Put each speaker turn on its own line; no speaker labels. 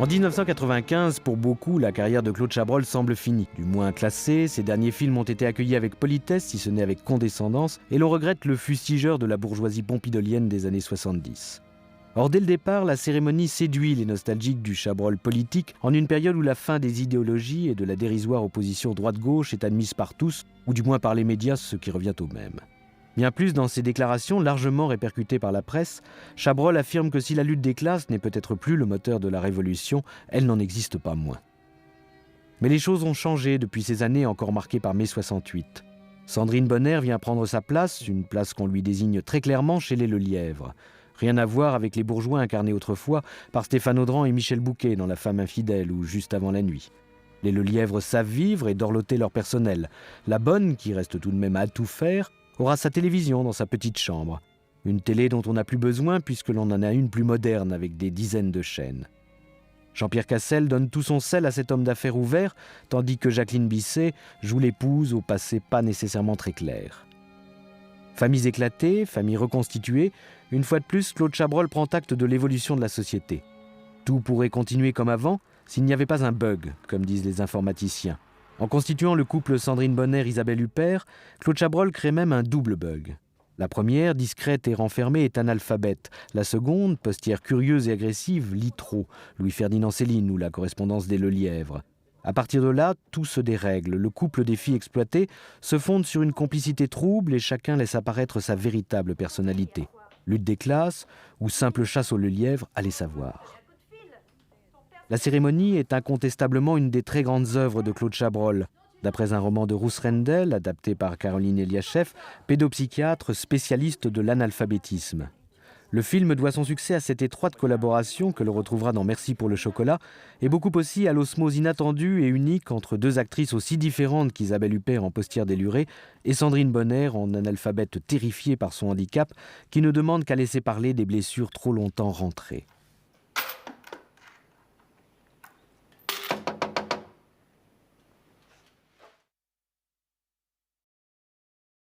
En 1995, pour beaucoup, la carrière de Claude Chabrol semble finie. Du moins classée, ses derniers films ont été accueillis avec politesse, si ce n'est avec condescendance, et l'on regrette le fustigeur de la bourgeoisie pompidolienne des années 70. Or, dès le départ, la cérémonie séduit les nostalgiques du Chabrol politique en une période où la fin des idéologies et de la dérisoire opposition droite-gauche est admise par tous, ou du moins par les médias, ce qui revient au même. Bien plus, dans ses déclarations largement répercutées par la presse, Chabrol affirme que si la lutte des classes n'est peut-être plus le moteur de la révolution, elle n'en existe pas moins. Mais les choses ont changé depuis ces années encore marquées par mai 68. Sandrine Bonnaire vient prendre sa place, une place qu'on lui désigne très clairement chez les Lelièvre. Rien à voir avec les bourgeois incarnés autrefois par Stéphane Audran et Michel Bouquet dans La femme infidèle ou Juste avant la nuit. Les Lelièvre savent vivre et dorloter leur personnel. La bonne, qui reste tout de même à tout faire, aura sa télévision dans sa petite chambre. Une télé dont on n'a plus besoin puisque l'on en a une plus moderne avec des dizaines de chaînes. Jean-Pierre Cassel donne tout son sel à cet homme d'affaires ouvert, tandis que Jacqueline Bisset joue l'épouse au passé pas nécessairement très clair. Familles éclatées, familles reconstituées, une fois de plus, Claude Chabrol prend acte de l'évolution de la société. Tout pourrait continuer comme avant s'il n'y avait pas un bug, comme disent les informaticiens. En constituant le couple Sandrine Bonnaire-Isabelle Huppert, Claude Chabrol crée même un double bug. La première, discrète et renfermée, est analphabète. La seconde, postière curieuse et agressive, lit trop, Louis-Ferdinand Céline ou la correspondance des Lelièvre. À partir de là, tout se dérègle. Le couple des filles exploitées se fonde sur une complicité trouble et chacun laisse apparaître sa véritable personnalité. Lutte des classes ou simple chasse aux Lelièvre, allez savoir. La cérémonie est incontestablement une des très grandes œuvres de Claude Chabrol. D'après un roman de Rousse Rendel, adapté par Caroline Eliachev, pédopsychiatre spécialiste de l'analphabétisme. Le film doit son succès à cette étroite collaboration que l'on retrouvera dans Merci pour le chocolat, et beaucoup aussi à l'osmose inattendue et unique entre deux actrices aussi différentes qu'Isabelle Huppert en postière délurée et Sandrine Bonnaire en analphabète terrifiée par son handicap qui ne demande qu'à laisser parler des blessures trop longtemps rentrées.